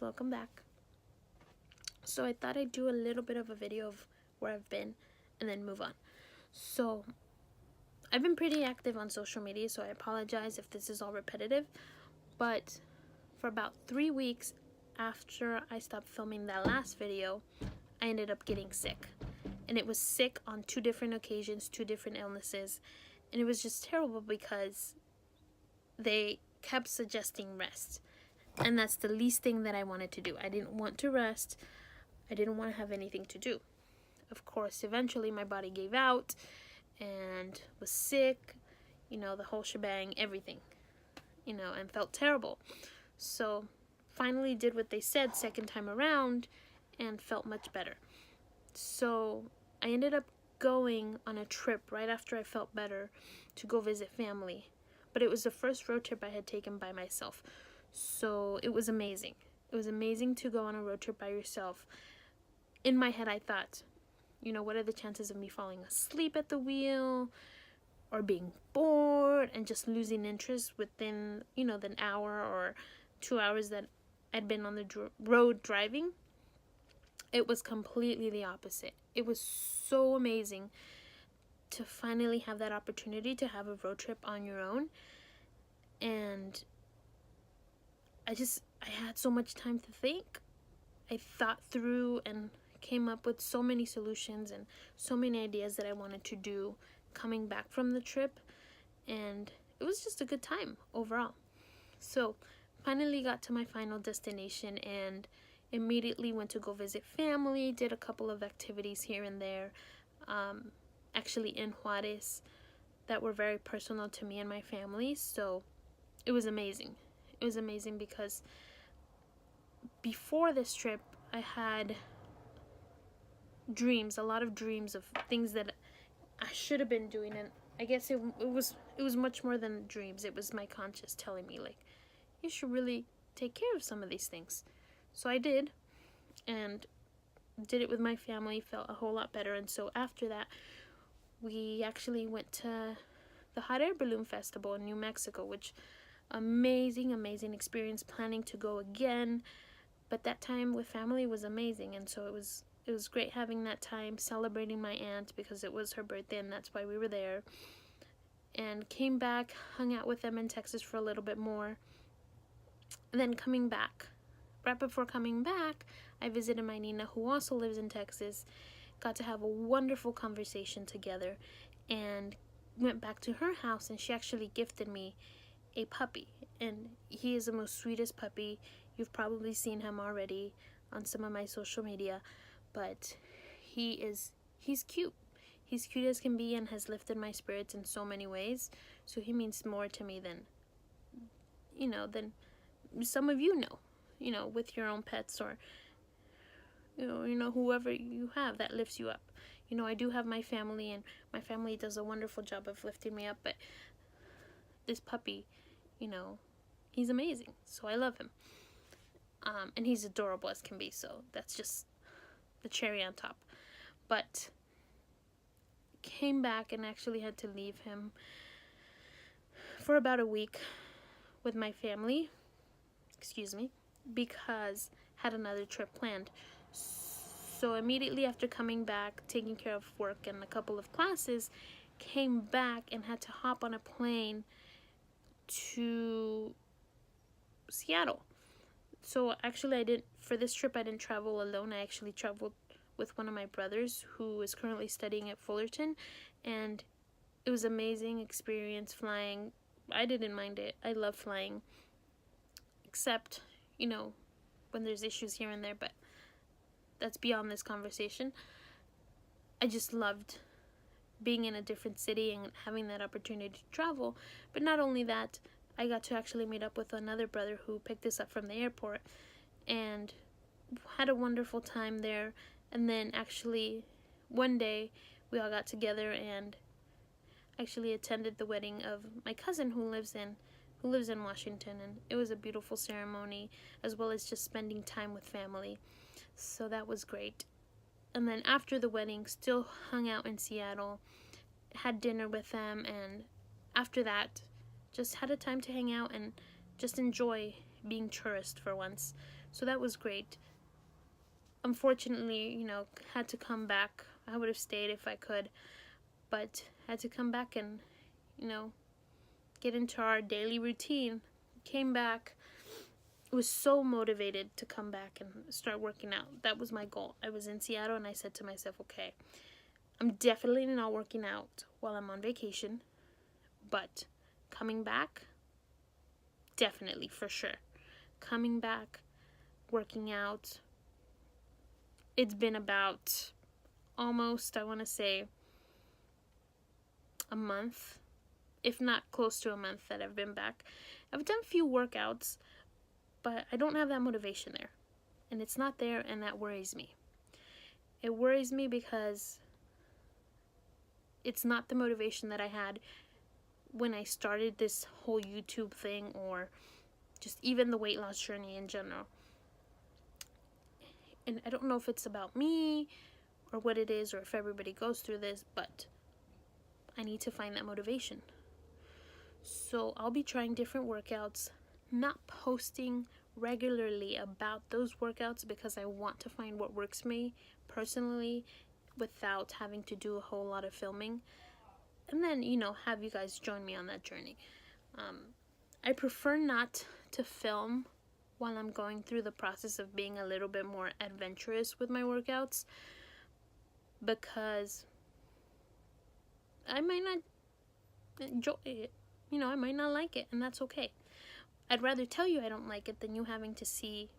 welcome back. So I thought I'd do a little bit of a video of where I've been and then move on. So I've been pretty active on social media, so I apologize if this is all repetitive, but for about 3 weeks after I stopped filming that last video, I ended up getting sick. And it was sick on 2 different occasions, 2 different illnesses, and it was just terrible because they kept suggesting rest. And that's the least thing that I wanted to do. I didn't want to rest. I didn't want to have anything to do. Of course, eventually my body gave out and was sick, the whole shebang, everything, and felt terrible. So finally did what they said second time around and felt much better. So I ended up going on a trip right after I felt better to go visit family. But it was the first road trip I had taken by myself. So it was amazing. It was amazing to go on a road trip by yourself. In my head, I thought, what are the chances of me falling asleep at the wheel or being bored and just losing interest within, the hour or 2 hours that I'd been on the road driving? It was completely the opposite. It was so amazing to finally have that opportunity to have a road trip on your own. And I had so much time to think. I thought through and came up with so many solutions and so many ideas that I wanted to do coming back from the trip, and it was just a good time overall. So finally got to my final destination and immediately went to go visit family, did a couple of activities here and there, actually in Juarez, that were very personal to me and my family. So it was amazing. It was amazing because before this trip, I had dreams, a lot of dreams of things that I should have been doing, and I guess it was much more than dreams. It was my conscience telling me, like, you should really take care of some of these things. So I did, and did it with my family, felt a whole lot better. And so after that, we actually went to the Hot Air Balloon Festival in New Mexico, which amazing experience, planning to go again, but that time with family was amazing. And so it was great having that time celebrating my aunt because it was her birthday, and that's why we were there. And came back, hung out with them in Texas for a little bit more, and then coming back, right before coming back, I visited my Nina, who also lives in Texas. Got to have a wonderful conversation together, and went back to her house, and she actually gifted me a puppy, and he is the most sweetest puppy. You've probably seen him already on some of my social media, but he's cute. He's cute as can be and has lifted my spirits in so many ways. So he means more to me than some of with your own pets, or whoever you have that lifts you up. I do have my family, and my family does a wonderful job of lifting me up, but this puppy, he's amazing. So I love him. And he's adorable as can be, so that's just the cherry on top. But came back and actually had to leave him for about a week with my family, because had another trip planned. So immediately after coming back, taking care of work and a couple of classes, came back and had to hop on a plane to Seattle. So actually for this trip I didn't travel alone. I actually traveled with one of my brothers who is currently studying at Fullerton, and it was an amazing experience flying. I didn't mind it. I love flying, except when there's issues here and there, but that's beyond this conversation. I just loved being in a different city and having that opportunity to travel. But not only that, I got to actually meet up with another brother who picked us up from the airport, and had a wonderful time there. And then actually one day we all got together and actually attended the wedding of my cousin who lives in Washington, and it was a beautiful ceremony, as well as just spending time with family. So that was great. And then after the wedding, still hung out in Seattle, had dinner with them, and after that, just had a time to hang out and just enjoy being tourist for once. So that was great. Unfortunately, had to come back. I would have stayed if I could, but had to come back and, get into our daily routine. Came back, was so motivated to come back and start working out. That was my goal. I was in Seattle and I said to myself, okay, I'm definitely not working out while I'm on vacation, but coming back, definitely, for sure. Coming back, working out. It's been about almost, I want to say, a month, if not close to a month that I've been back. I've done a few workouts, but I don't have that motivation there. And it's not there, and that worries me. It worries me because it's not the motivation that I had when I started this whole YouTube thing, or just even the weight loss journey in general. And I don't know if it's about me or what it is, or if everybody goes through this, but I need to find that motivation. So I'll be trying different workouts, not posting regularly about those workouts because I want to find what works for me personally without having to do a whole lot of filming. And then, have you guys join me on that journey. I prefer not to film while I'm going through the process of being a little bit more adventurous with my workouts, because I might not enjoy it. I might not like it, and that's okay. I'd rather tell you I don't like it than you having to see,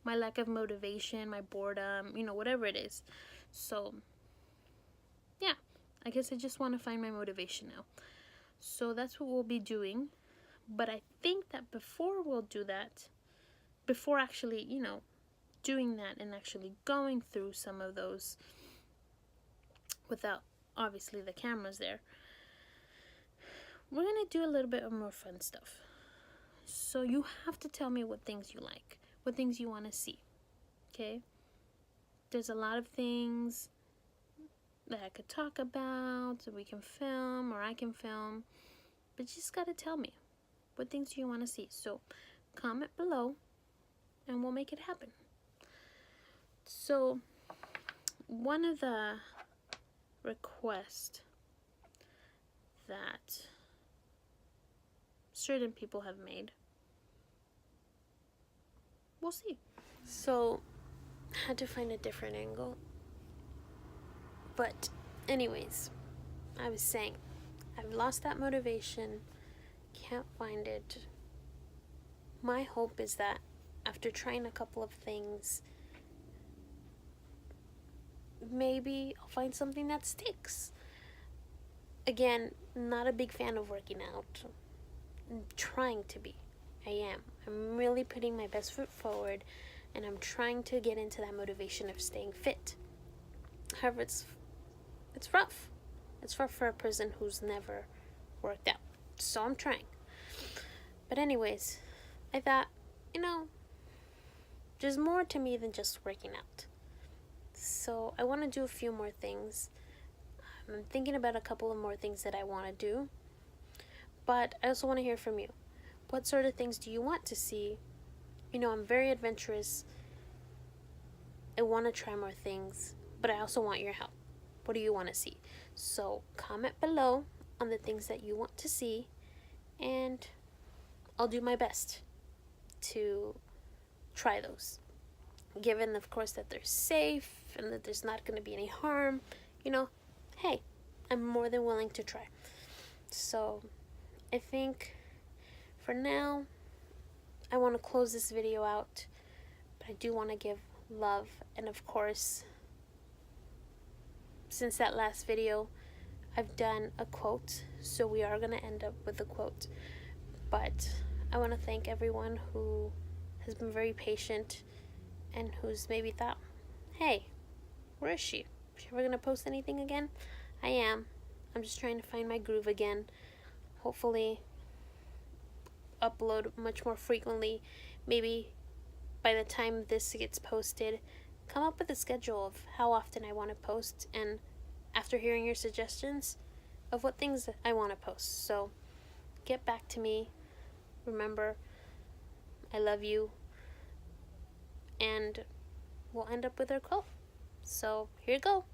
my lack of motivation, my boredom, whatever it is. So, yeah, I guess I just want to find my motivation now. So that's what we'll be doing. But I think that before we'll do that, before actually, doing that and actually going through some of those without, obviously, the cameras there, we're going to do a little bit of more fun stuff. So you have to tell me what things you like, what things you want to see, okay? There's a lot of things that I could talk about, that we can film, or I can film, but you just got to tell me what things you want to see. So comment below and we'll make it happen. So one of the requests that certain people have made, we'll see. So I had to find a different angle. But anyways, I was saying, I've lost that motivation, can't find it. My hope is that after trying a couple of things, maybe I'll find something that sticks. Again, not a big fan of working out. I'm trying to be. I am. I'm really putting my best foot forward, and I'm trying to get into that motivation of staying fit. However, it's rough. It's rough for a person who's never worked out. So I'm trying. But anyways, I thought, there's more to me than just working out. So I want to do a few more things. I'm thinking about a couple of more things that I want to do. But I also want to hear from you. What sort of things do you want to see? I'm very adventurous. I want to try more things, but I also want your help. What do you want to see? So comment below on the things that you want to see, and I'll do my best to try those. Given, of course, that they're safe and that there's not going to be any harm, hey, I'm more than willing to try. So I think for now, I want to close this video out, but I do want to give love, and of course, since that last video, I've done a quote, so we are going to end up with a quote. But I want to thank everyone who has been very patient and who's maybe thought, hey, where is she? Is she ever going to post anything again? I am. I'm just trying to find my groove again. Hopefully upload much more frequently. Maybe by the time this gets posted, come up with a schedule of how often I want to post, and after hearing your suggestions of what things I want to post. So get back to me. Remember, I love you. and we'll end up with our quote. So here you go.